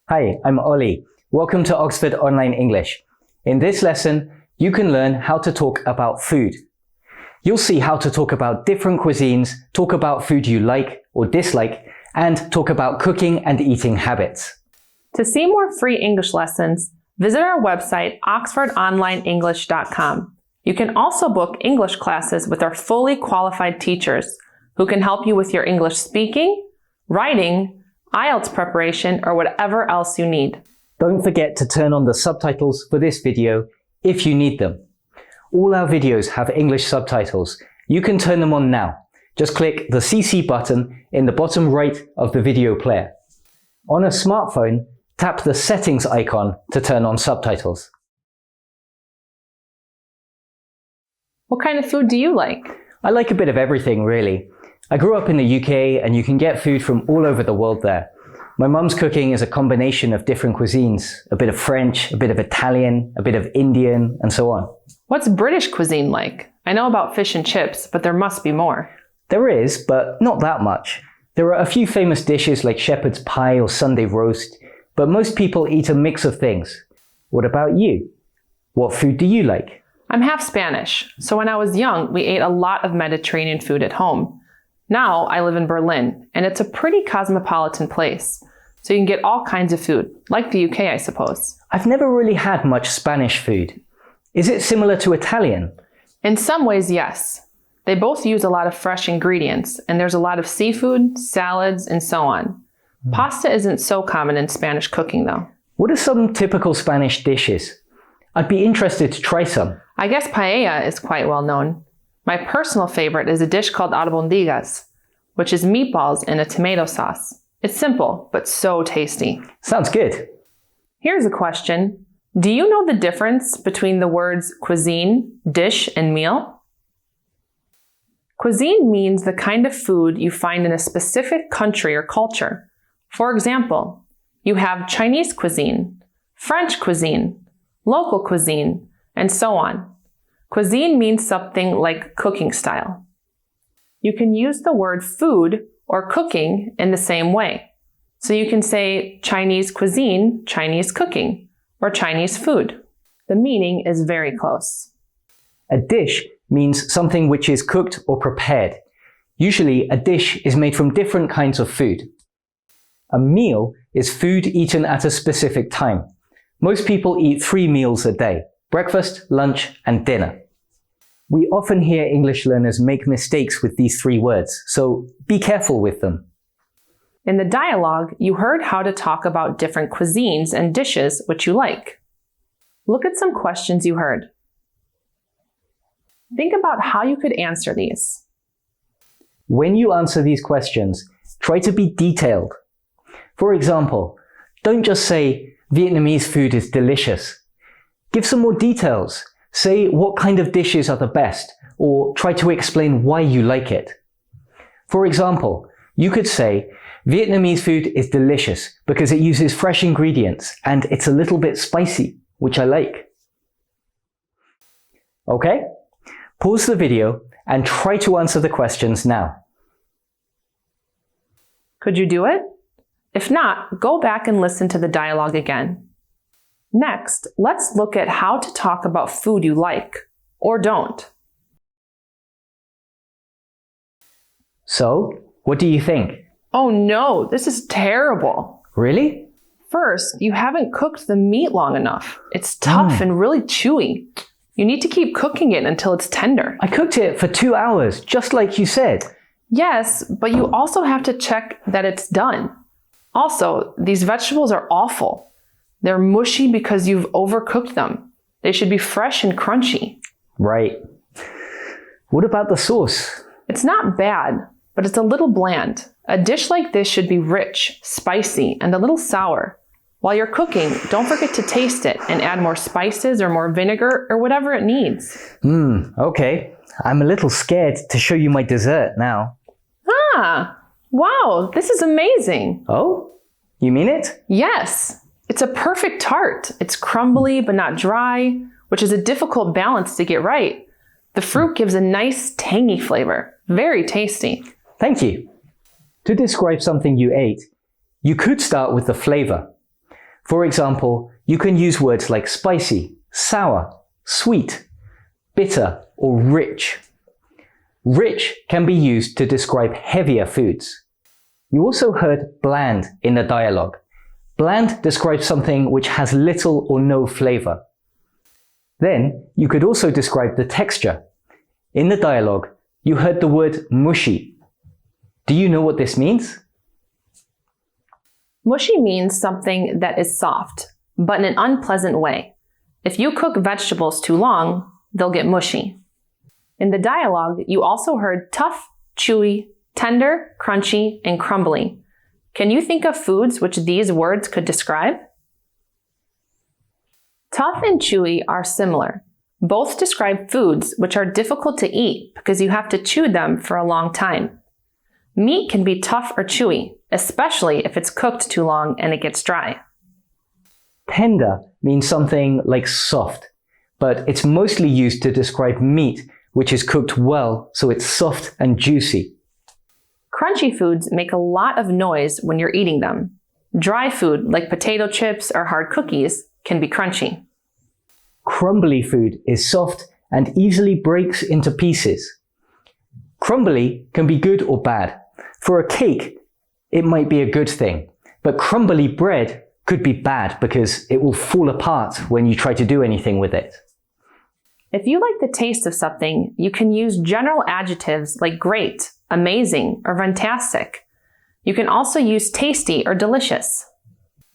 Hi, I'm Ollie. Welcome to Oxford Online English. In this lesson, you can learn how to talk about food. You'll see how to talk about different cuisines, talk about food you like or dislike, and talk about cooking and eating habits. To see more free English lessons, visit our website, oxfordonlineenglish.com. You can also book English classes with our fully qualified teachers who can help you with your English speaking, writing, IELTS preparation, or whatever else you need. Don't forget to turn on the subtitles for this video if you need them. All our videos have English subtitles. You can turn them on now. Just click the CC button in the bottom right of the video player. On a smartphone, tap the settings icon to turn on subtitles. What kind of food do you like? I like a bit of everything, really. I grew up in the UK and you can get food from all over the world there. My mum's cooking is a combination of different cuisines, a bit of French, a bit of Italian, a bit of Indian, and so on. What's British cuisine like? I know about fish and chips, but there must be more. There is, but not that much. There are a few famous dishes like shepherd's pie or Sunday roast, but most people eat a mix of things. What about you? What food do you like? I'm half Spanish, so when I was young, we ate a lot of Mediterranean food at home. Now I live in Berlin, and it's a pretty cosmopolitan place, so you can get all kinds of food, like the UK, I suppose. I've never really had much Spanish food. Is it similar to Italian? In some ways, yes. They both use a lot of fresh ingredients, and there's a lot of seafood, salads, and so on. Pasta isn't so common in Spanish cooking, though. What are some typical Spanish dishes? I'd be interested to try some. I guess paella is quite well known. My personal favorite is a dish called albondigas, which is meatballs in a tomato sauce. It's simple, but so tasty. Sounds good. Here's a question. Do you know the difference between the words cuisine, dish, and meal? Cuisine means the kind of food you find in a specific country or culture. For example, you have Chinese cuisine, French cuisine, local cuisine, and so on. Cuisine means something like cooking style. You can use the word food or cooking in the same way. So you can say Chinese cuisine, Chinese cooking, or Chinese food. The meaning is very close. A dish means something which is cooked or prepared. Usually, a dish is made from different kinds of food. A meal is food eaten at a specific time. Most people eat 3 meals a day: breakfast, lunch, and dinner. We often hear English learners make mistakes with these 3 words, so be careful with them. In the dialogue, you heard how to talk about different cuisines and dishes which you like. Look at some questions you heard. Think about how you could answer these. When you answer these questions, try to be detailed. For example, don't just say, Vietnamese food is delicious. Give some more details. Say what kind of dishes are the best, or try to explain why you like it. For example, you could say, Vietnamese food is delicious because it uses fresh ingredients and it's a little bit spicy, which I like. Okay? Pause the video and try to answer the questions now. Could you do it? If not, go back and listen to the dialogue again. Next, let's look at how to talk about food you like, or don't. So, what do you think? Oh no, this is terrible. Really? First, you haven't cooked the meat long enough. It's tough and really chewy. You need to keep cooking it until it's tender. I cooked it for 2 hours, just like you said. Yes, but you also have to check that it's done. Also, these vegetables are awful. They're mushy because you've overcooked them. They should be fresh and crunchy. Right. What about the sauce? It's not bad, but it's a little bland. A dish like this should be rich, spicy, and a little sour. While you're cooking, don't forget to taste it and add more spices or more vinegar or whatever it needs. Okay. I'm a little scared to show you my dessert now. Ah, wow, this is amazing. Oh, you mean it? Yes. It's a perfect tart. It's crumbly but not dry, which is a difficult balance to get right. The fruit gives a nice tangy flavor. Very tasty. Thank you. To describe something you ate, you could start with the flavor. For example, you can use words like spicy, sour, sweet, bitter, or rich. Rich can be used to describe heavier foods. You also heard bland in the dialogue. Bland describes something which has little or no flavor. Then, you could also describe the texture. In the dialogue, you heard the word mushy. Do you know what this means? Mushy means something that is soft, but in an unpleasant way. If you cook vegetables too long, they'll get mushy. In the dialogue, you also heard tough, chewy, tender, crunchy, and crumbly. Can you think of foods which these words could describe? Tough and chewy are similar. Both describe foods which are difficult to eat because you have to chew them for a long time. Meat can be tough or chewy, especially if it's cooked too long and it gets dry. Tender means something like soft, but it's mostly used to describe meat which is cooked well so it's soft and juicy. Crunchy foods make a lot of noise when you're eating them. Dry food, like potato chips or hard cookies, can be crunchy. Crumbly food is soft and easily breaks into pieces. Crumbly can be good or bad. For a cake, it might be a good thing, but crumbly bread could be bad because it will fall apart when you try to do anything with it. If you like the taste of something, you can use general adjectives like great, amazing, or fantastic. You can also use tasty or delicious.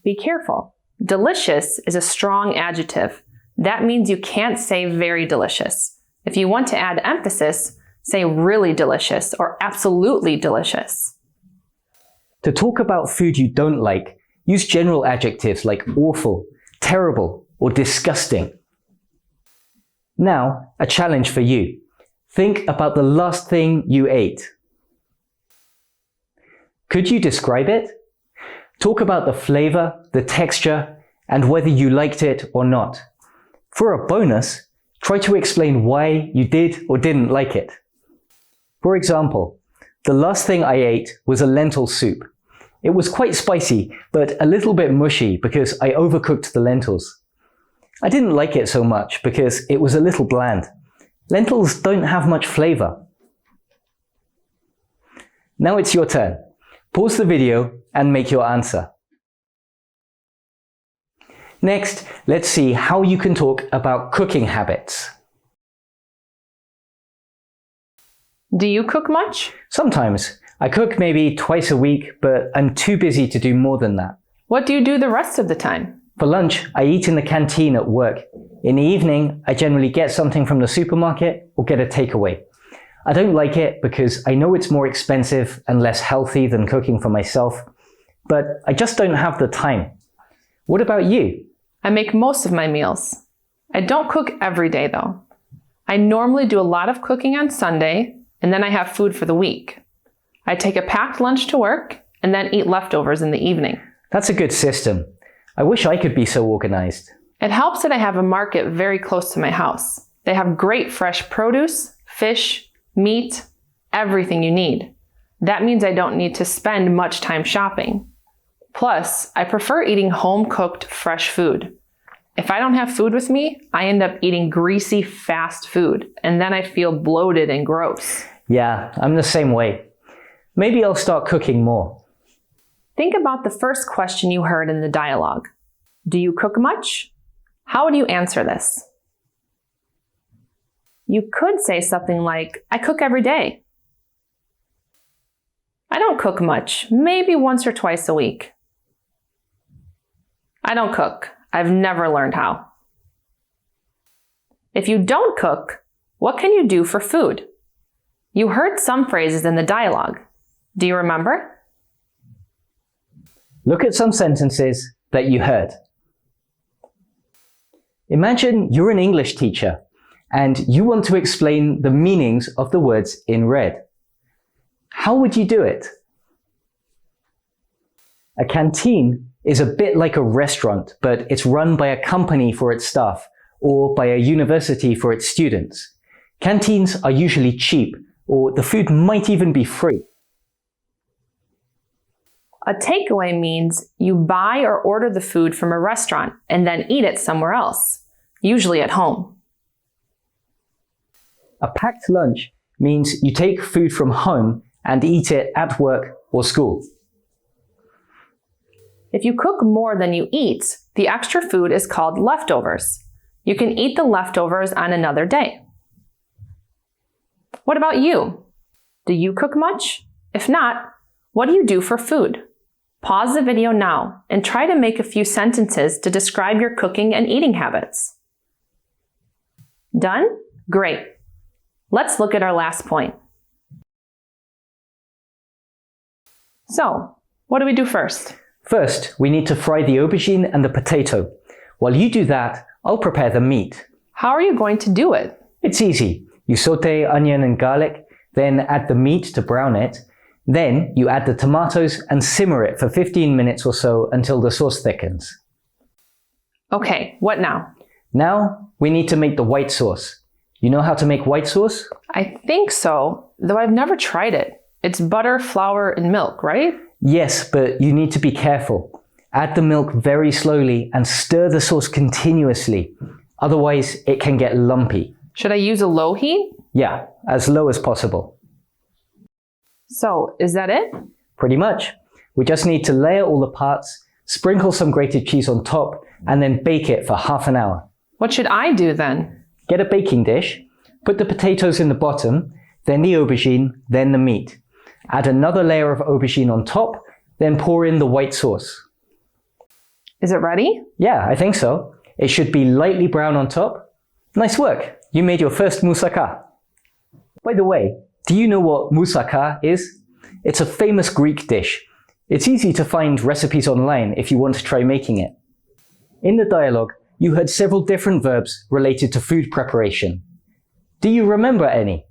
Be careful. Delicious is a strong adjective. That means you can't say very delicious. If you want to add emphasis, say really delicious or absolutely delicious. To talk about food you don't like, use general adjectives like awful, terrible, or disgusting. Now, a challenge for you. Think about the last thing you ate. Could you describe it? Talk about the flavor, the texture, and whether you liked it or not. For a bonus, try to explain why you did or didn't like it. For example, the last thing I ate was a lentil soup. It was quite spicy, but a little bit mushy because I overcooked the lentils. I didn't like it so much because it was a little bland. Lentils don't have much flavor. Now it's your turn. Pause the video and make your answer. Next, let's see how you can talk about cooking habits. Do you cook much? Sometimes. I cook maybe twice a week, but I'm too busy to do more than that. What do you do the rest of the time? For lunch, I eat in the canteen at work. In the evening, I generally get something from the supermarket or get a takeaway. I don't like it because I know it's more expensive and less healthy than cooking for myself, but I just don't have the time. What about you? I make most of my meals. I don't cook every day though. I normally do a lot of cooking on Sunday, and then I have food for the week. I take a packed lunch to work and then eat leftovers in the evening. That's a good system. I wish I could be so organized. It helps that I have a market very close to my house. They have great fresh produce, fish, meat, everything you need. That means I don't need to spend much time shopping. Plus, I prefer eating home-cooked fresh food. If I don't have food with me, I end up eating greasy, fast food, and then I feel bloated and gross. Yeah, I'm the same way. Maybe I'll start cooking more. Think about the first question you heard in the dialogue. Do you cook much? How would you answer this? You could say something like, I cook every day. I don't cook much, maybe once or twice a week. I don't cook. I've never learned how. If you don't cook, what can you do for food? You heard some phrases in the dialogue. Do you remember? Look at some sentences that you heard. Imagine you're an English teacher and you want to explain the meanings of the words in red. How would you do it? A canteen is a bit like a restaurant, but it's run by a company for its staff or by a university for its students. Canteens are usually cheap, or the food might even be free. A takeaway means you buy or order the food from a restaurant and then eat it somewhere else, usually at home. A packed lunch means you take food from home and eat it at work or school. If you cook more than you eat, the extra food is called leftovers. You can eat the leftovers on another day. What about you? Do you cook much? If not, what do you do for food? Pause the video now and try to make a few sentences to describe your cooking and eating habits. Done? Great. Let's look at our last point. So, what do we do first? First, we need to fry the aubergine and the potato. While you do that, I'll prepare the meat. How are you going to do it? It's easy. You saute onion and garlic, then add the meat to brown it. Then you add the tomatoes and simmer it for 15 minutes or so until the sauce thickens. Okay, what now? Now we need to make the white sauce. You know how to make white sauce? I think so, though I've never tried it. It's butter, flour, and milk, right? Yes, but you need to be careful. Add the milk very slowly and stir the sauce continuously. Otherwise, it can get lumpy. Should I use a low heat? Yeah, as low as possible. So, is that it? Pretty much. We just need to layer all the parts, sprinkle some grated cheese on top, and then bake it for half an hour. What should I do then? Get a baking dish, put the potatoes in the bottom, then the aubergine, then the meat. Add another layer of aubergine on top, then pour in the white sauce. Is it ready? Yeah, I think so. It should be lightly brown on top. Nice work! You made your first moussaka. By the way, do you know what moussaka is? It's a famous Greek dish. It's easy to find recipes online if you want to try making it. In the dialogue, you heard several different verbs related to food preparation. Do you remember any?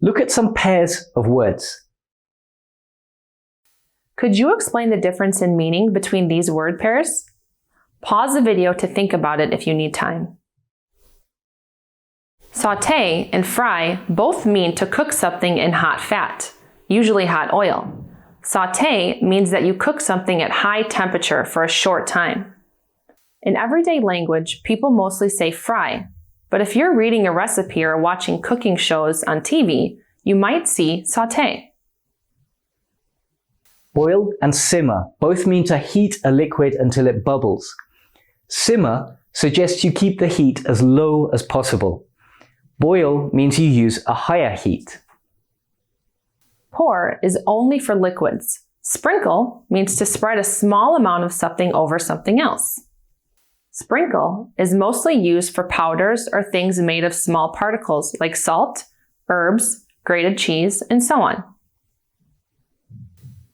Look at some pairs of words. Could you explain the difference in meaning between these word pairs? Pause the video to think about it if you need time. Sauté and fry both mean to cook something in hot fat, usually hot oil. Sauté means that you cook something at high temperature for a short time. In everyday language, people mostly say fry, but if you're reading a recipe or watching cooking shows on TV, you might see sauté. Boil and simmer both mean to heat a liquid until it bubbles. Simmer suggests you keep the heat as low as possible. Boil means you use a higher heat. Pour is only for liquids. Sprinkle means to spread a small amount of something over something else. Sprinkle is mostly used for powders or things made of small particles like salt, herbs, grated cheese, and so on.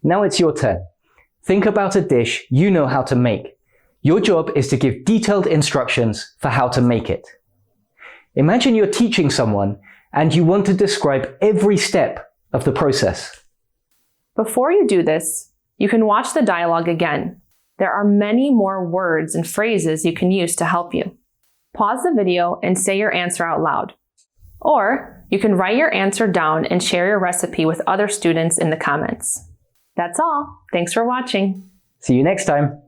Now it's your turn. Think about a dish you know how to make. Your job is to give detailed instructions for how to make it. Imagine you're teaching someone and you want to describe every step of the process. Before you do this, you can watch the dialogue again. There are many more words and phrases you can use to help you. Pause the video and say your answer out loud. Or you can write your answer down and share your recipe with other students in the comments. That's all. Thanks for watching. See you next time.